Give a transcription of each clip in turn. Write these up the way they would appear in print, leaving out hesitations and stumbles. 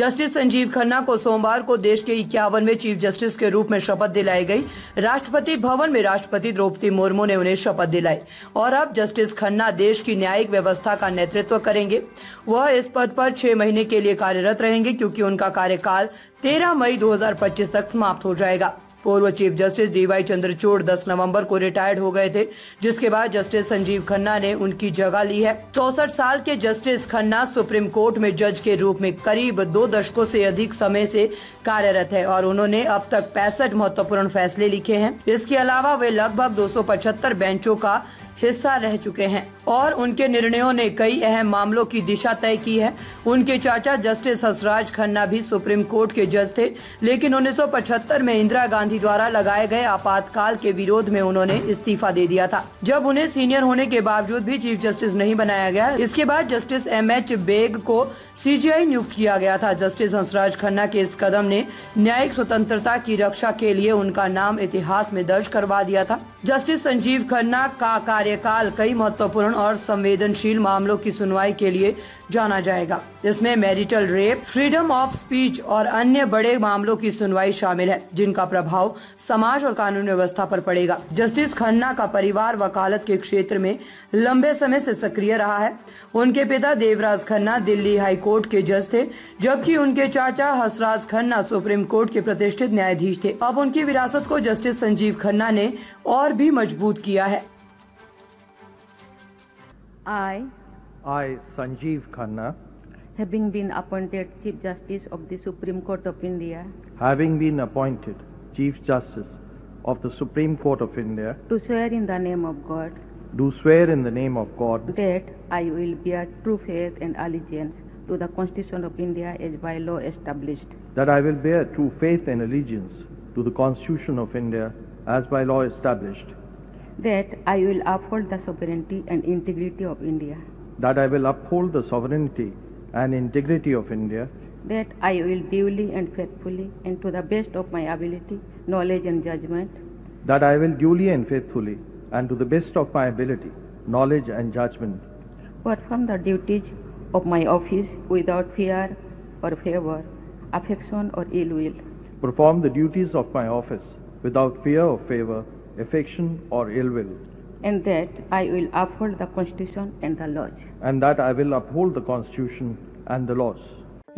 Justice Sanjeev Khanna को सोमवार को देश के 51वें चीफ जस्टिस के रूप में शपथ दिलाई गई। राष्ट्रपति भवन में राष्ट्रपति द्रौपदी मुर्मू ने उन्हें शपथ दिलाई और अब जस्टिस खन्ना देश की न्यायिक व्यवस्था का नेतृत्व करेंगे। वह इस पद पर 6 महीने के लिए कार्यरत रहेंगे क्योंकि उनका कार्यकाल 13 मई 2025 तक समाप्त हो जाएगा। पूर्व चीफ जस्टिस DY चंद्रचूड़ 10 नवंबर को रिटायर्ड हो गए थे, जिसके बाद जस्टिस संजीव खन्ना ने उनकी जगह ली है। 64 साल के जस्टिस खन्ना सुप्रीम कोर्ट में जज के रूप में करीब 2 दशकों से अधिक समय से कार्यरत है और उन्होंने अब तक 65 महत्वपूर्ण फैसले लिखे हैं। इसके अलावा वे लगभग 275 बेंचों का हिस्सा रह चुके हैं और उनके निर्णयों ने कई अहम मामलों की दिशा तय की है। उनके चाचा जस्टिस हंसराज खन्ना भी सुप्रीम कोर्ट के जज थे, लेकिन 1975 में इंदिरा गांधी द्वारा लगाए गए आपातकाल के विरोध में उन्होंने इस्तीफा दे दिया था, जब उन्हें सीनियर होने के बावजूद भी चीफ जस्टिस नहीं बनाया गया। इसके बाद जस्टिस MH बेग को CJI नियुक्त किया गया था। जस्टिस हंसराज खन्ना के इस कदम ने न्यायिक स्वतंत्रता की रक्षा के लिए उनका नाम इतिहास में दर्ज करवा दिया था। जस्टिस संजीव खन्ना का कार्यकाल कई महत्वपूर्ण और संवेदनशील मामलों की सुनवाई के लिए जाना जाएगा। इसमें marital rape, freedom of speech और अन्य बड़े मामलों की सुनवाई शामिल है, जिनका प्रभाव समाज और कानून व्यवस्था पर पड़ेगा। जस्टिस खन्ना का परिवार वकालत के क्षेत्र में लंबे समय से सक्रिय रहा है। उनके पिता देवराज खन्ना दिल्ली हाई कोर्ट के जज थे, जबकि उनके चाचा हंसराज खन्ना सुप्रीम कोर्ट के प्रतिष्ठित न्यायाधीश थे। अब उनकी विरासत को जस्टिस संजीव खन्ना ने और भी मजबूत किया है। I, Sanjeev Khanna, having been appointed Chief Justice of the Supreme Court of India, having been appointed Chief Justice of the Supreme Court of India, do swear in the name of God do swear in the name of God that I will bear true faith and allegiance to the Constitution of India as by law established, that I will bear true faith and allegiance to the Constitution of India as by law established, that I will uphold the sovereignty and integrity of India, that I will uphold the sovereignty and integrity of India, that I will duly and faithfully and to the best of my ability, knowledge and judgment, that I will duly and faithfully and to the best of my ability, knowledge and judgment, perform the duties of my office without fear or favor, affection or ill will, perform the duties of my office without fear or favor, affection or ill will, and that I will uphold the Constitution and the laws. and that I will uphold the Constitution and the laws.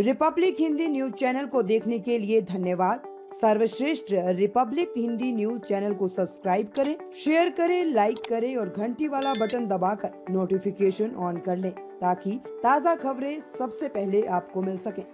Republic Hindi news channel को देखने के लिए धन्यवाद। सर्वश्रेष्ठ Republic Hindi news channel को subscribe करें, share करें, like करें और घंटी वाला बटन दबाकर नोटिफिकेशन ऑन कर लें ताकि ताज़ा खबरें सबसे पहले आपको मिल सकें।